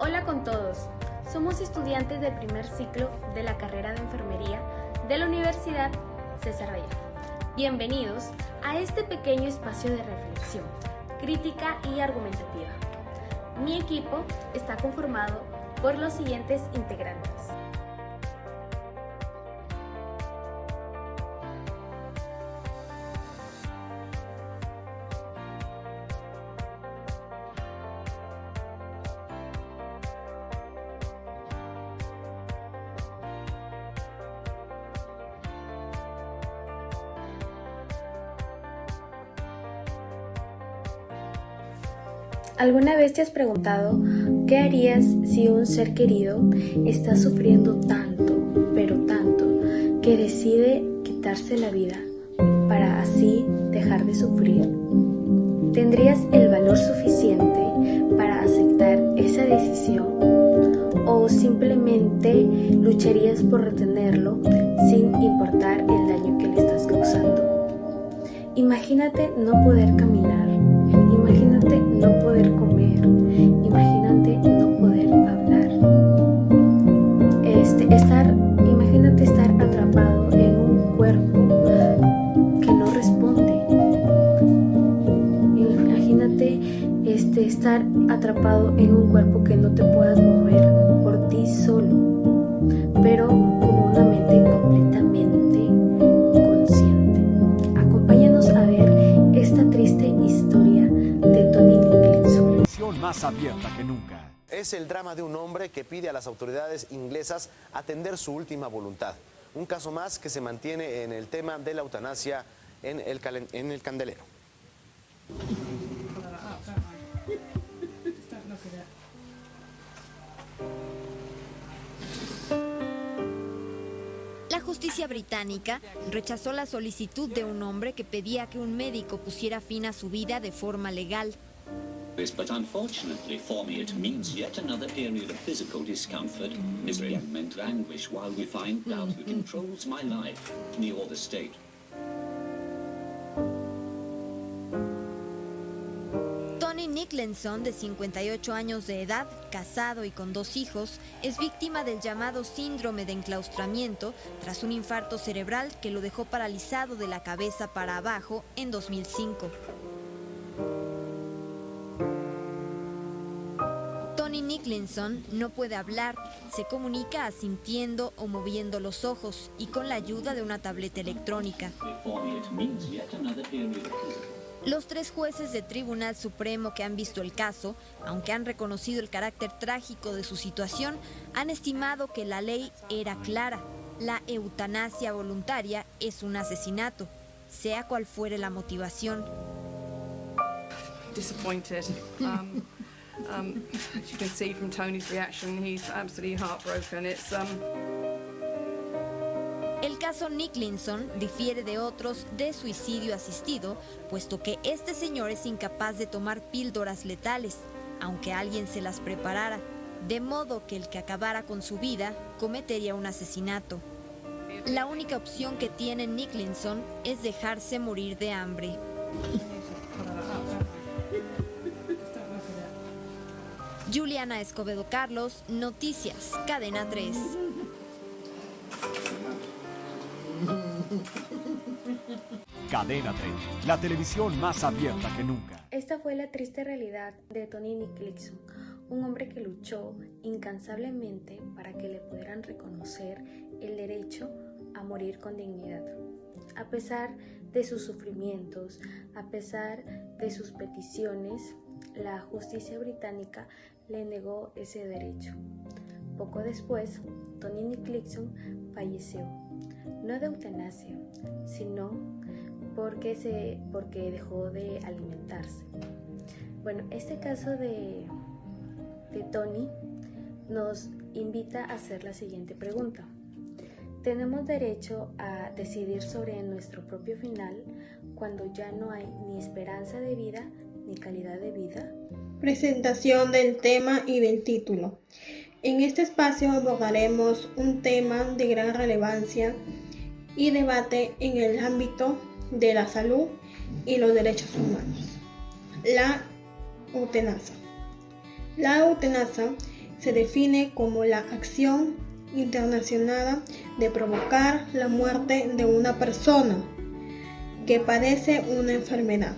Hola con todos, somos estudiantes del primer ciclo de la carrera de enfermería de la Universidad César Vallejo. Bienvenidos a este pequeño espacio de reflexión, crítica y argumentativa. Mi equipo está conformado por los siguientes integrantes. ¿Alguna vez te has preguntado qué harías si un ser querido está sufriendo tanto, pero tanto, que decide quitarse la vida para así dejar de sufrir? ¿Tendrías el valor suficiente para aceptar esa decisión? ¿O simplemente lucharías por retenerlo sin importar el daño que le estás causando? Imagínate no poder caminar. Imagínate no poder comer, imagínate no poder hablar. Imagínate estar atrapado en un cuerpo que no responde. Imagínate estar atrapado en un cuerpo que no te puedas mover por ti solo, pero con una mente completamente consciente. Acompáñanos a ver esta triste historia de Tony Nicholson. Más abierta que nunca. Es el drama de un hombre que pide a las autoridades inglesas atender su última voluntad. Un caso más que se mantiene en el tema de la eutanasia en el candelero. La justicia británica rechazó la solicitud de un hombre que pedía que un médico pusiera fin a su vida de forma legal. But unfortunately for me, it means yet another period of physical discomfort, misery and mental anguish while we find out who controls my life, me or the state. Tony Nicholson, de 58 años de edad, casado y con 2 hijos, es víctima del llamado síndrome de enclaustramiento tras un infarto cerebral que lo dejó paralizado de la cabeza para abajo en 2005. Tony Nicholson no puede hablar, se comunica asintiendo o moviendo los ojos y con la ayuda de una tableta electrónica. Los 3 jueces del Tribunal Supremo que han visto el caso, aunque han reconocido el carácter trágico de su situación, han estimado que la ley era clara. La eutanasia voluntaria es un asesinato, sea cual fuere la motivación. Disappointed. As you can see from Tony's reaction, he's absolutely heartbroken. El caso Nicholson difiere de otros de suicidio asistido, puesto que este señor es incapaz de tomar píldoras letales, aunque alguien se las preparara, de modo que el que acabara con su vida cometería un asesinato. La única opción que tiene Nicholson es dejarse morir de hambre. Juliana Escobedo Carlos, Noticias, Cadena 3. Cadena 3, la televisión más abierta que nunca. Esta fue la triste realidad de Tony Nicholson, un hombre que luchó incansablemente para que le pudieran reconocer el derecho a morir con dignidad. A pesar de sus sufrimientos, a pesar de sus peticiones, la justicia británica le negó ese derecho. Poco después, Tony Nicholson falleció, no de eutanasia, sino porque dejó de alimentarse. Bueno, este caso de Tony nos invita a hacer la siguiente pregunta. ¿Tenemos derecho a decidir sobre nuestro propio final cuando ya no hay ni esperanza de vida ni calidad de vida? Presentación del tema y del título. En este espacio abordaremos un tema de gran relevancia y debate en el ámbito de la salud y los derechos humanos. La eutanasia. La eutanasia se define como la acción intencionada de provocar la muerte de una persona que padece una enfermedad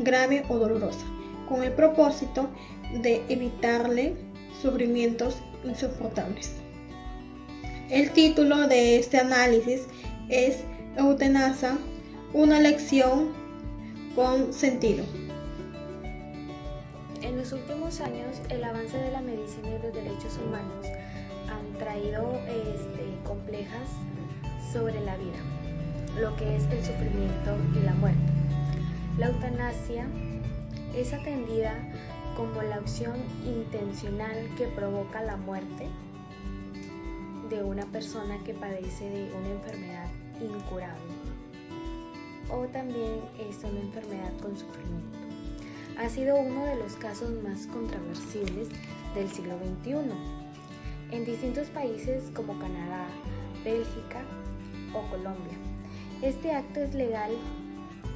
grave o dolorosa, con el propósito de evitarle sufrimientos insoportables. El título de este análisis es Eutanasia, una lección con sentido. En los últimos años, el avance de la medicina y los derechos humanos han traído complejas sobre la vida, lo que es el sufrimiento y la muerte. La eutanasia es atendida como la acción intencional que provoca la muerte de una persona que padece de una enfermedad incurable o también es una enfermedad con sufrimiento. Ha sido uno de los casos más controversibles del siglo XXI en distintos países como Canadá, Bélgica o Colombia. Este acto es legal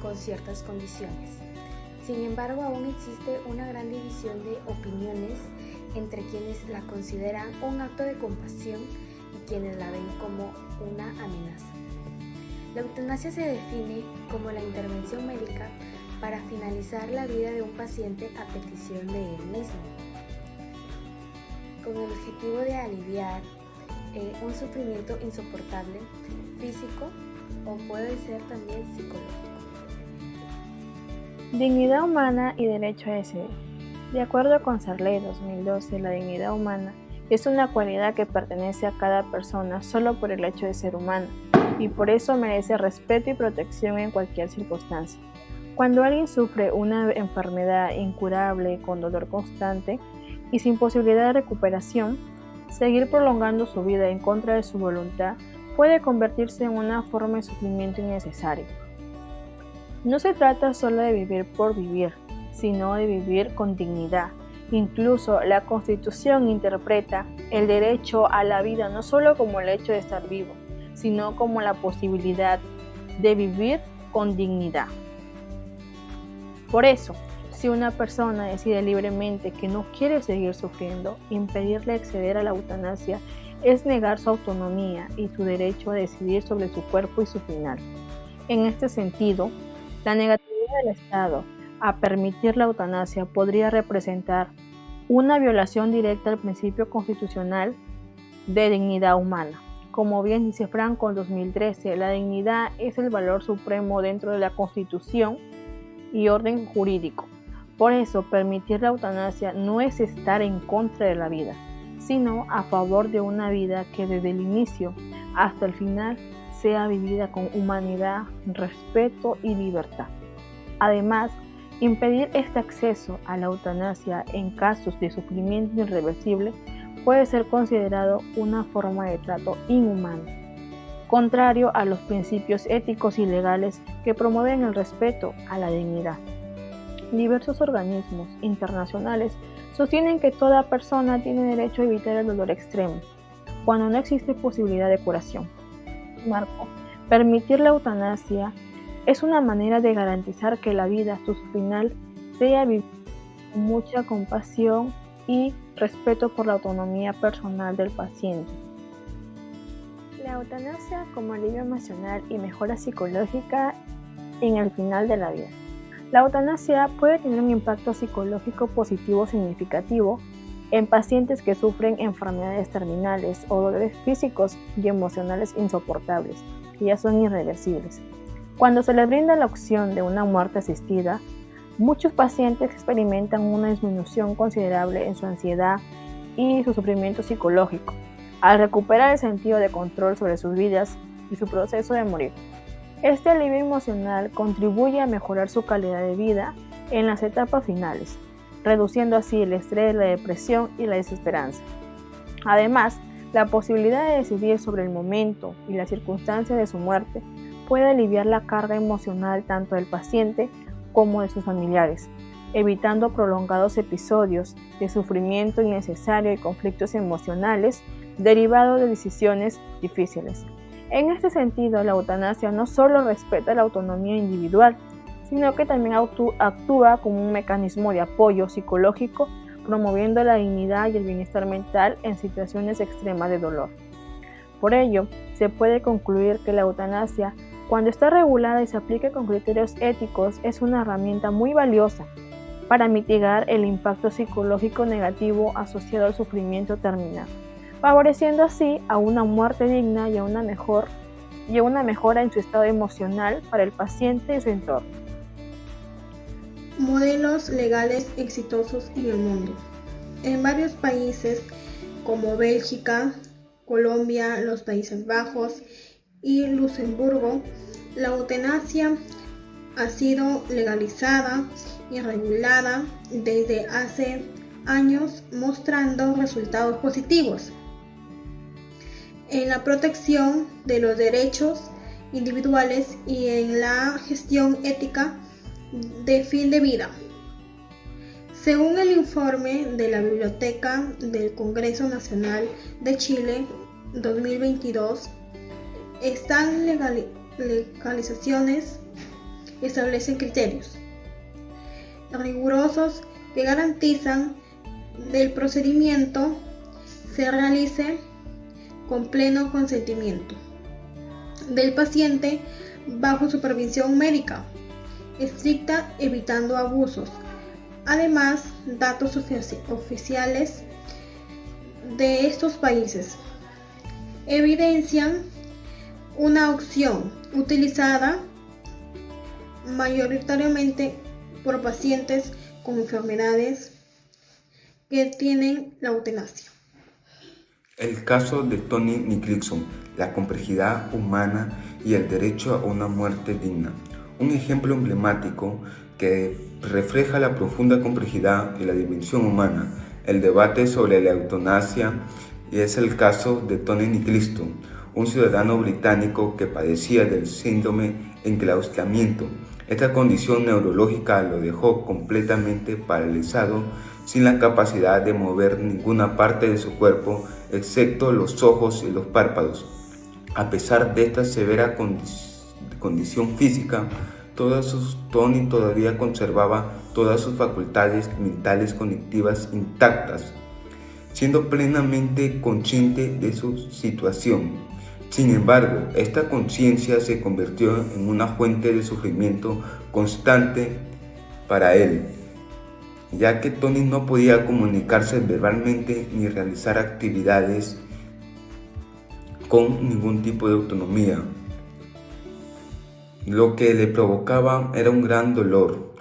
con ciertas condiciones. Sin embargo, aún existe una gran división de opiniones entre quienes la consideran un acto de compasión y quienes la ven como una amenaza. La eutanasia se define como la intervención médica para finalizar la vida de un paciente a petición de él mismo, con el objetivo de aliviar un sufrimiento insoportable, físico o puede ser también psicológico. Dignidad humana y derecho a decidir. De acuerdo con Sarley 2012, la dignidad humana es una cualidad que pertenece a cada persona solo por el hecho de ser humana y por eso merece respeto y protección en cualquier circunstancia. Cuando alguien sufre una enfermedad incurable con dolor constante y sin posibilidad de recuperación, seguir prolongando su vida en contra de su voluntad puede convertirse en una forma de sufrimiento innecesario. No se trata solo de vivir por vivir, sino de vivir con dignidad. Incluso la Constitución interpreta el derecho a la vida no solo como el hecho de estar vivo, sino como la posibilidad de vivir con dignidad. Por eso, si una persona decide libremente que no quiere seguir sufriendo, impedirle acceder a la eutanasia es negar su autonomía y su derecho a decidir sobre su cuerpo y su final. En este sentido, la negatividad del Estado a permitir la eutanasia podría representar una violación directa al principio constitucional de dignidad humana. Como bien dice Franco en 2013, la dignidad es el valor supremo dentro de la Constitución y orden jurídico. Por eso, permitir la eutanasia no es estar en contra de la vida, sino a favor de una vida que desde el inicio hasta el final sea vivida con humanidad, respeto y libertad. Además, impedir este acceso a la eutanasia en casos de sufrimiento irreversible puede ser considerado una forma de trato inhumano, contrario a los principios éticos y legales que promueven el respeto a la dignidad. Diversos organismos internacionales sostienen que toda persona tiene derecho a evitar el dolor extremo, cuando no existe posibilidad de curación. Marco, permitir la eutanasia es una manera de garantizar que la vida hasta su final sea vivida con mucha compasión y respeto por la autonomía personal del paciente. La eutanasia como alivio emocional y mejora psicológica en el final de la vida. La eutanasia puede tener un impacto psicológico positivo significativo en pacientes que sufren enfermedades terminales o dolores físicos y emocionales insoportables, que ya son irreversibles. Cuando se les brinda la opción de una muerte asistida, muchos pacientes experimentan una disminución considerable en su ansiedad y su sufrimiento psicológico, al recuperar el sentido de control sobre sus vidas y su proceso de morir. Este alivio emocional contribuye a mejorar su calidad de vida en las etapas finales, reduciendo así el estrés, la depresión y la desesperanza. Además, la posibilidad de decidir sobre el momento y las circunstancias de su muerte puede aliviar la carga emocional tanto del paciente como de sus familiares, evitando prolongados episodios de sufrimiento innecesario y conflictos emocionales derivados de decisiones difíciles. En este sentido, la eutanasia no solo respeta la autonomía individual, sino que también actúa como un mecanismo de apoyo psicológico promoviendo la dignidad y el bienestar mental en situaciones extremas de dolor. Por ello, se puede concluir que la eutanasia, cuando está regulada y se aplica con criterios éticos, es una herramienta muy valiosa para mitigar el impacto psicológico negativo asociado al sufrimiento terminal, favoreciendo así a una muerte digna y a una mejora en su estado emocional para el paciente y su entorno. Modelos legales exitosos en el mundo. En varios países como Bélgica, Colombia, los Países Bajos y Luxemburgo, la eutanasia ha sido legalizada y regulada desde hace años, mostrando resultados positivos en la protección de los derechos individuales y en la gestión ética de fin de vida. Según el informe de la Biblioteca del Congreso Nacional de Chile 2022, estas legalizaciones establecen criterios rigurosos que garantizan que el procedimiento se realice con pleno consentimiento del paciente bajo supervisión médica estricta, evitando abusos. Además, datos oficiales de estos países evidencian una opción utilizada mayoritariamente por pacientes con enfermedades que tienen la eutanasia. El caso de Toni Nicholson, la complejidad humana y el derecho a una muerte digna. Un ejemplo emblemático que refleja la profunda complejidad y la dimensión humana, el debate sobre la eutanasia, y es el caso de Toni Nicholson, un ciudadano británico que padecía del síndrome enclaustramiento. Esta condición neurológica lo dejó completamente paralizado, sin la capacidad de mover ninguna parte de su cuerpo, excepto los ojos y los párpados. A pesar de esta severa condición física, Toni todavía conservaba todas sus facultades mentales cognitivas intactas, siendo plenamente consciente de su situación. Sin embargo, esta conciencia se convirtió en una fuente de sufrimiento constante para él, ya que Toni no podía comunicarse verbalmente ni realizar actividades con ningún tipo de autonomía. Lo que le provocaba era un gran dolor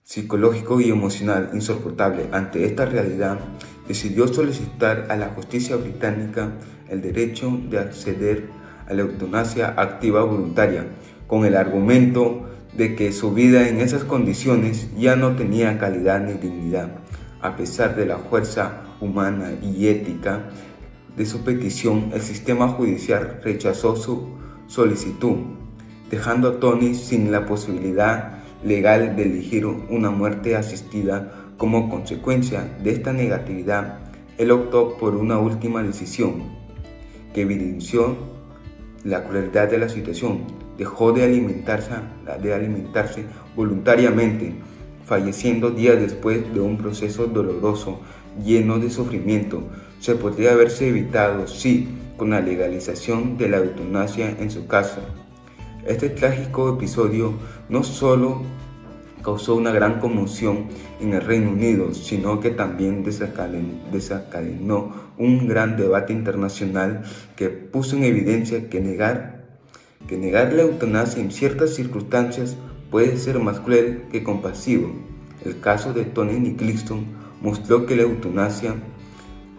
psicológico y emocional insoportable. Ante esta realidad, decidió solicitar a la justicia británica el derecho de acceder a la eutanasia activa voluntaria, con el argumento de que su vida en esas condiciones ya no tenía calidad ni dignidad. A pesar de la fuerza humana y ética de su petición, el sistema judicial rechazó su solicitud, dejando a Toni sin la posibilidad legal de elegir una muerte asistida. Como consecuencia de esta negatividad, él optó por una última decisión que evidenció la crueldad de la situación. Dejó de alimentarse voluntariamente, falleciendo días después de un proceso doloroso, lleno de sufrimiento. Se podría haberse evitado, sí, con la legalización de la eutanasia en su caso. Este trágico episodio no solo causó una gran conmoción en el Reino Unido, sino que también desencadenó un gran debate internacional que puso en evidencia que negar la eutanasia en ciertas circunstancias puede ser más cruel que compasivo. El caso de Toni Nicholson mostró que la eutanasia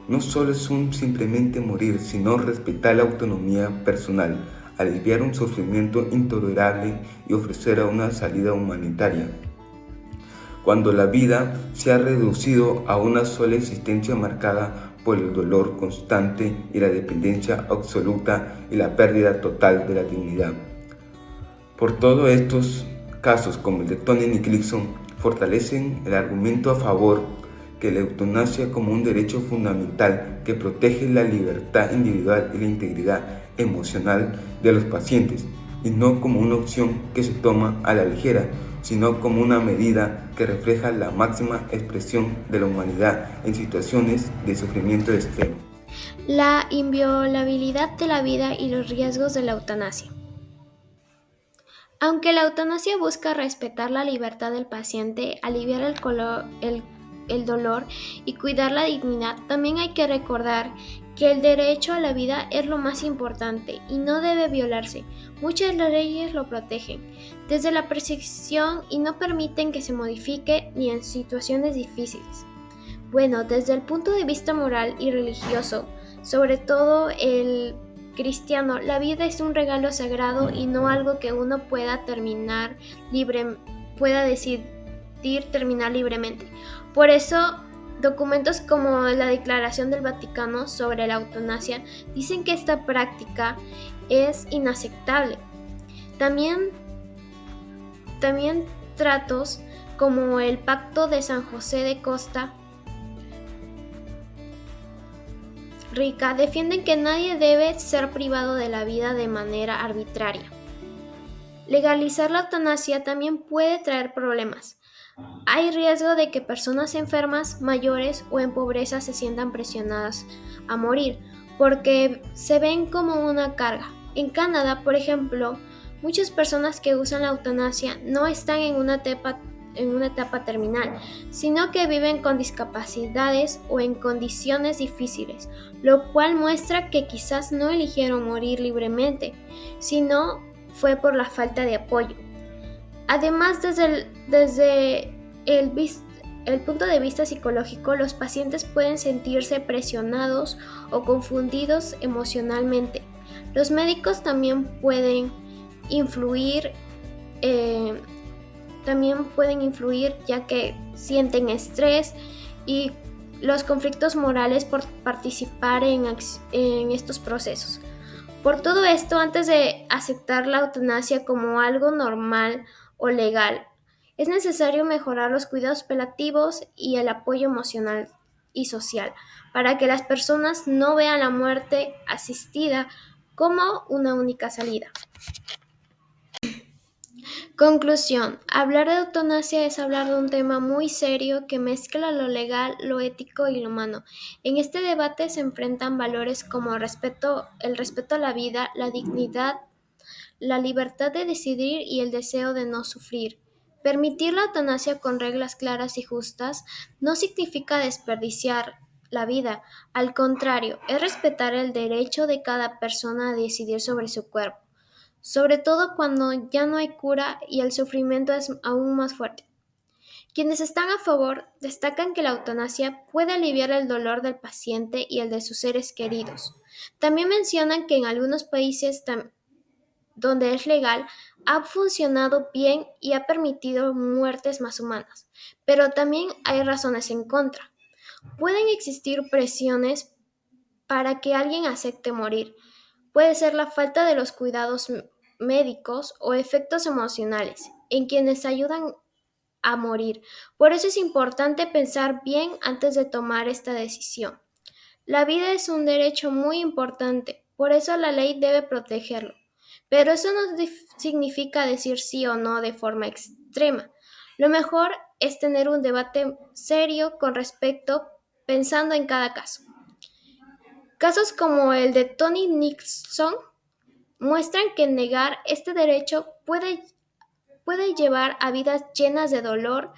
no solo es simplemente morir, sino respetar la autonomía personal, aliviar un sufrimiento intolerable y ofrecer una salida humanitaria. Cuando la vida se ha reducido a una sola existencia marcada por el dolor constante y la dependencia absoluta y la pérdida total de la dignidad. Por todos estos casos, como el de Toni Nicholson, fortalecen el argumento a favor que la eutanasia como un derecho fundamental que protege la libertad individual y la integridad emocional de los pacientes, y no como una opción que se toma a la ligera, sino como una medida que refleja la máxima expresión de la humanidad en situaciones de sufrimiento extremo. La inviolabilidad de la vida y los riesgos de la eutanasia. Aunque la eutanasia busca respetar la libertad del paciente, aliviar el dolor y cuidar la dignidad, también hay que recordar que el derecho a la vida es lo más importante y no debe violarse. Muchas leyes lo protegen desde la persecución y no permiten que se modifique ni en situaciones difíciles. Bueno, desde el punto de vista moral y religioso, sobre todo el cristiano, la vida es un regalo sagrado y no algo que uno pueda decidir terminar libremente. Por eso, documentos como la Declaración del Vaticano sobre la eutanasia dicen que esta práctica es inaceptable. También tratos como el Pacto de San José de Costa Rica defienden que nadie debe ser privado de la vida de manera arbitraria. Legalizar la eutanasia también puede traer problemas. Hay riesgo de que personas enfermas, mayores o en pobreza se sientan presionadas a morir porque se ven como una carga. En Canadá, por ejemplo, muchas personas que usan la eutanasia no están en una etapa terminal, sino que viven con discapacidades o en condiciones difíciles, lo cual muestra que quizás no eligieron morir libremente, sino fue por la falta de apoyo. Además, desde el punto de vista psicológico, los pacientes pueden sentirse presionados o confundidos emocionalmente. Los médicos también pueden influir ya que sienten estrés y los conflictos morales por participar en estos procesos. Por todo esto, antes de aceptar la eutanasia como algo normal o legal, es necesario mejorar los cuidados paliativos y el apoyo emocional y social para que las personas no vean la muerte asistida como una única salida. Conclusión. Hablar de eutanasia es hablar de un tema muy serio que mezcla lo legal, lo ético y lo humano. En este debate se enfrentan valores como el respeto a la vida, la dignidad, la libertad de decidir y el deseo de no sufrir. Permitir la eutanasia con reglas claras y justas no significa desperdiciar la vida. Al contrario, es respetar el derecho de cada persona a decidir sobre su cuerpo, sobre todo cuando ya no hay cura y el sufrimiento es aún más fuerte. Quienes están a favor destacan que la eutanasia puede aliviar el dolor del paciente y el de sus seres queridos. También mencionan que en algunos países donde es legal ha funcionado bien y ha permitido muertes más humanas, pero también hay razones en contra. Pueden existir presiones para que alguien acepte morir. Puede ser la falta de los cuidados médicos o efectos emocionales en quienes ayudan a morir. Por eso es importante pensar bien antes de tomar esta decisión. La vida es un derecho muy importante, por eso la ley debe protegerlo. Pero eso no significa decir sí o no de forma extrema. Lo mejor es tener un debate serio con respecto, pensando en cada caso. Casos como el de Tony Nixon muestran que negar este derecho puede llevar a vidas llenas de dolor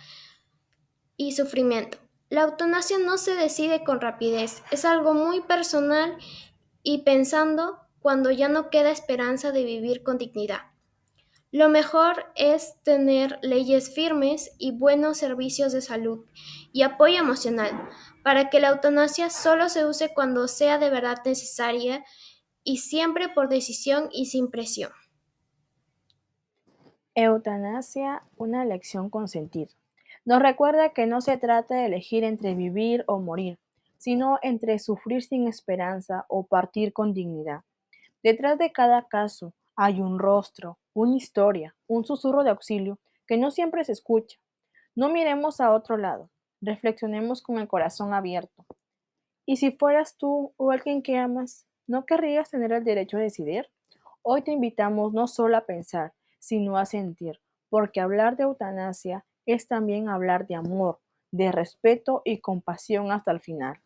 y sufrimiento. La eutanasia no se decide con rapidez, es algo muy personal y pensando cuando ya no queda esperanza de vivir con dignidad. Lo mejor es tener leyes firmes y buenos servicios de salud y apoyo emocional para que la eutanasia solo se use cuando sea de verdad necesaria y siempre por decisión y sin presión. Eutanasia, una elección consentida. Nos recuerda que no se trata de elegir entre vivir o morir, sino entre sufrir sin esperanza o partir con dignidad. Detrás de cada caso hay un rostro, una historia, un susurro de auxilio que no siempre se escucha. No miremos a otro lado, reflexionemos con el corazón abierto. ¿Y si fueras tú o alguien que amas, no querrías tener el derecho a decidir? Hoy te invitamos no solo a pensar, sino a sentir, porque hablar de eutanasia es también hablar de amor, de respeto y compasión hasta el final.